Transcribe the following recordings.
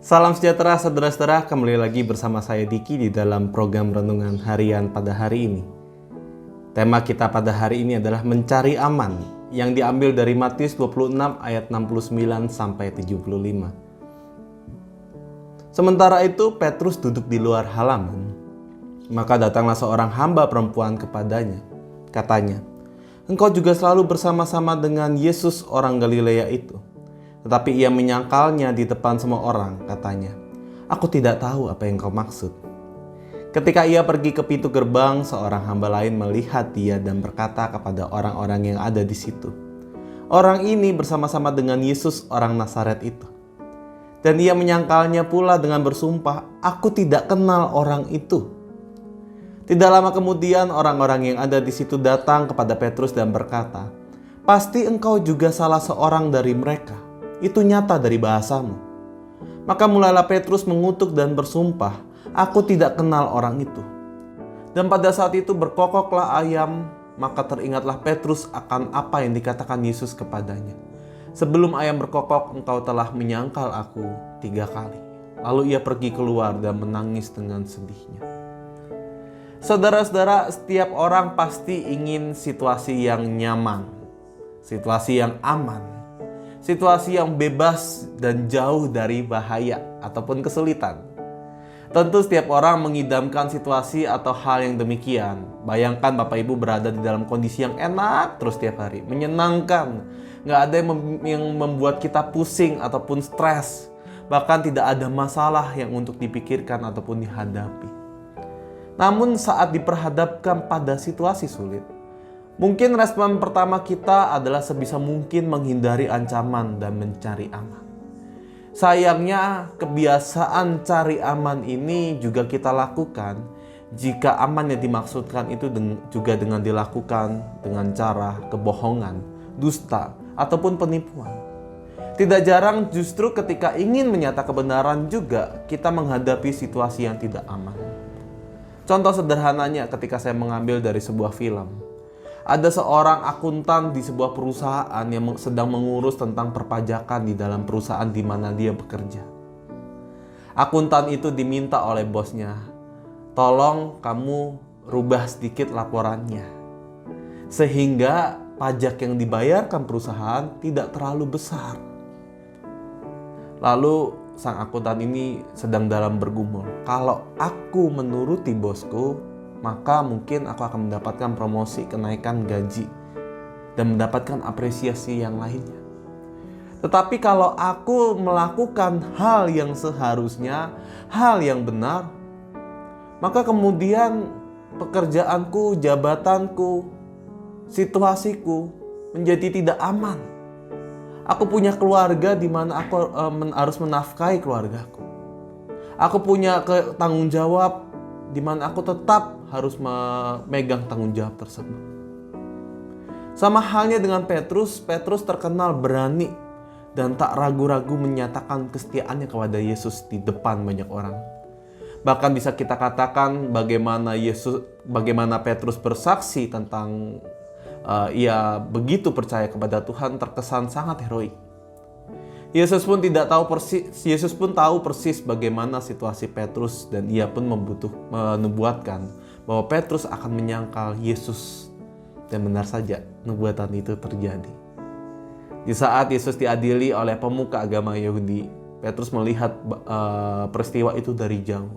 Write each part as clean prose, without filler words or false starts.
Salam sejahtera saudara-saudara, kembali lagi bersama saya Diki di dalam program Renungan Harian pada hari ini. Tema kita pada hari ini adalah mencari aman, yang diambil dari Matius 26 ayat 69 sampai 75. Sementara itu Petrus duduk di luar halaman. Maka datanglah seorang hamba perempuan kepadanya. Katanya, "Engkau juga selalu bersama-sama dengan Yesus orang Galilea itu." Tetapi ia menyangkalnya di depan semua orang, katanya, "Aku tidak tahu apa yang kau maksud." Ketika ia pergi ke pintu gerbang, seorang hamba lain melihat dia dan berkata kepada orang-orang yang ada di situ, "Orang ini bersama-sama dengan Yesus orang Nazaret itu." Dan ia menyangkalnya pula dengan bersumpah, "Aku tidak kenal orang itu." Tidak lama kemudian orang-orang yang ada di situ datang kepada Petrus dan berkata, "Pasti engkau juga salah seorang dari mereka. Itu nyata dari bahasamu." Maka mulailah Petrus mengutuk dan bersumpah, "Aku tidak kenal orang itu." Dan pada saat itu berkokoklah ayam, maka teringatlah Petrus akan apa yang dikatakan Yesus kepadanya. "Sebelum ayam berkokok, engkau telah menyangkal aku 3 kali." Lalu ia pergi keluar dan menangis dengan sedihnya. Saudara-saudara, setiap orang pasti ingin situasi yang nyaman, situasi yang aman, situasi yang bebas dan jauh dari bahaya ataupun kesulitan. Tentu setiap orang mengidamkan situasi atau hal yang demikian. Bayangkan Bapak Ibu berada di dalam kondisi yang enak terus setiap hari, menyenangkan. Gak ada yang membuat kita pusing ataupun stres. Bahkan tidak ada masalah yang untuk dipikirkan ataupun dihadapi. Namun saat diperhadapkan pada situasi sulit, mungkin respon pertama kita adalah sebisa mungkin menghindari ancaman dan mencari aman. Sayangnya kebiasaan cari aman ini juga kita lakukan jika aman yang dimaksudkan itu juga dengan dilakukan dengan cara kebohongan, dusta, ataupun penipuan. Tidak jarang justru ketika ingin menyatakan kebenaran juga kita menghadapi situasi yang tidak aman. Contoh sederhananya ketika saya mengambil dari sebuah film. Ada seorang akuntan di sebuah perusahaan yang sedang mengurus tentang perpajakan di dalam perusahaan di mana dia bekerja. Akuntan itu diminta oleh bosnya, "Tolong kamu rubah sedikit laporannya, sehingga pajak yang dibayarkan perusahaan tidak terlalu besar." Lalu sang akuntan ini sedang dalam bergumul, "Kalau aku menuruti bosku, maka mungkin aku akan mendapatkan promosi, kenaikan gaji, dan mendapatkan apresiasi yang lainnya. Tetapi kalau aku melakukan hal yang seharusnya, hal yang benar, maka kemudian pekerjaanku, jabatanku, situasiku menjadi tidak aman. Aku punya keluarga di mana aku harus menafkahi keluargaku. Aku punya tanggung jawab di mana aku tetap harus memegang tanggung jawab tersebut." Sama halnya dengan Petrus terkenal berani dan tak ragu-ragu menyatakan kesetiaannya kepada Yesus di depan banyak orang. Bahkan bisa kita katakan bagaimana Petrus bersaksi tentang ia begitu percaya kepada Tuhan terkesan sangat heroik. Yesus pun tahu persis bagaimana situasi Petrus dan ia pun menubuatkan bahwa Petrus akan menyangkal Yesus. Dan benar saja nubuatan itu terjadi. Di saat Yesus diadili oleh pemuka agama Yahudi, Petrus melihat peristiwa itu dari jauh.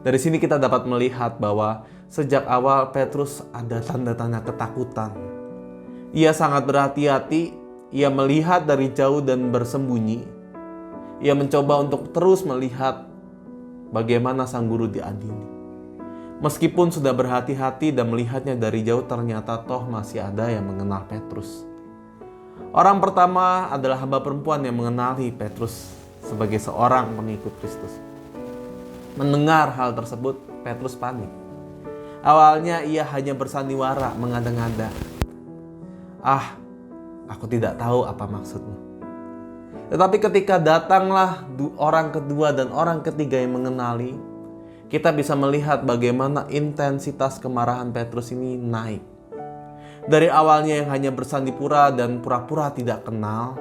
Dari sini kita dapat melihat bahwa sejak awal Petrus ada tanda-tanda ketakutan. Ia sangat berhati-hati, ia melihat dari jauh dan bersembunyi. Ia mencoba untuk terus melihat bagaimana sang guru diadili. Meskipun sudah berhati-hati dan melihatnya dari jauh, ternyata toh masih ada yang mengenal Petrus. Orang pertama adalah hamba perempuan yang mengenali Petrus sebagai seorang pengikut Kristus. Mendengar hal tersebut, Petrus panik. Awalnya ia hanya bersandiwara, mengada-ngada, "Aku tidak tahu apa maksudmu." Tetapi ketika datanglah orang kedua dan orang ketiga yang mengenali, kita bisa melihat bagaimana intensitas kemarahan Petrus ini naik. Dari awalnya yang hanya bersandipura dan pura-pura tidak kenal,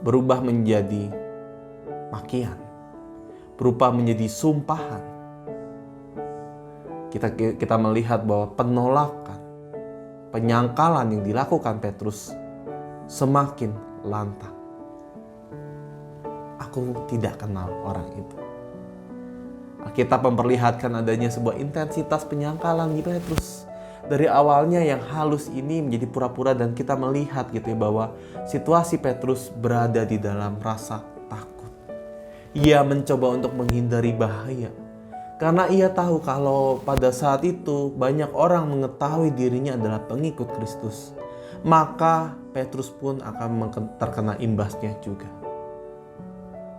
berubah menjadi makian, berubah menjadi sumpahan. Kita melihat bahwa penolakan, penyangkalan yang dilakukan Petrus semakin lantang. Aku tidak kenal orang itu. Alkitab memperlihatkan adanya sebuah intensitas penyangkalan di Petrus. Dari awalnya yang halus ini menjadi pura-pura, dan kita melihat gitu ya bahwa situasi Petrus berada di dalam rasa takut. Ia mencoba untuk menghindari bahaya. Karena ia tahu kalau pada saat itu banyak orang mengetahui dirinya adalah pengikut Kristus. Maka Petrus pun akan terkena imbasnya juga.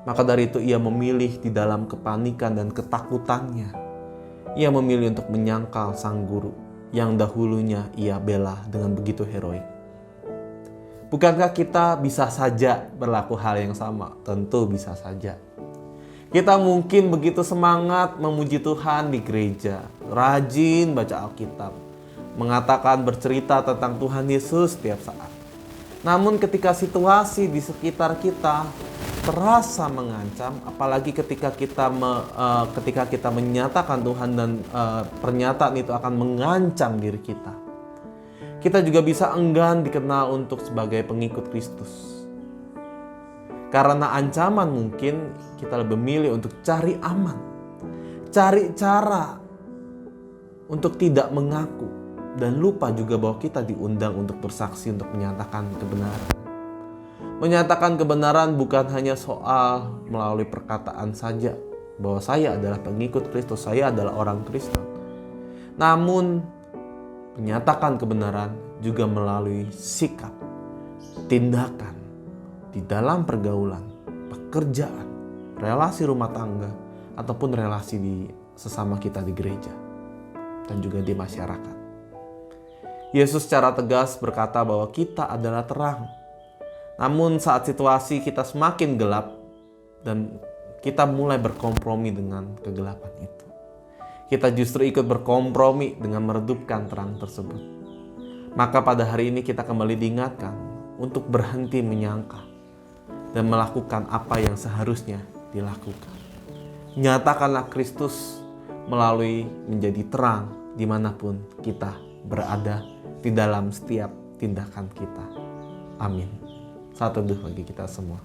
Maka dari itu ia memilih di dalam kepanikan dan ketakutannya. Ia memilih untuk menyangkal sang guru yang dahulunya ia bela dengan begitu heroik. Bukankah kita bisa saja berlaku hal yang sama? Tentu bisa saja. Kita mungkin begitu semangat memuji Tuhan di gereja, rajin baca Alkitab, mengatakan bercerita tentang Tuhan Yesus setiap saat. Namun ketika situasi di sekitar kita terasa mengancam, apalagi ketika kita menyatakan Tuhan dan pernyataan itu akan mengancam diri kita, kita juga bisa enggan dikenal untuk sebagai pengikut Kristus. Karena ancaman, mungkin kita lebih memilih untuk cari aman, cari cara untuk tidak mengaku, dan lupa juga bahwa kita diundang untuk bersaksi untuk menyatakan kebenaran. Menyatakan kebenaran bukan hanya soal melalui perkataan saja bahwa saya adalah pengikut Kristus, saya adalah orang Kristen. Namun menyatakan kebenaran juga melalui sikap, tindakan di dalam pergaulan, pekerjaan, relasi rumah tangga, ataupun relasi di sesama kita di gereja dan juga di masyarakat. Yesus secara tegas berkata bahwa kita adalah terang. Namun saat situasi kita semakin gelap dan kita mulai berkompromi dengan kegelapan itu, kita justru ikut berkompromi dengan meredupkan terang tersebut. Maka pada hari ini kita kembali diingatkan untuk berhenti menyangka dan melakukan apa yang seharusnya dilakukan. Nyatakanlah Kristus melalui menjadi terang dimanapun kita berada di dalam setiap tindakan kita. Amin. Saat teduh bagi kita semua.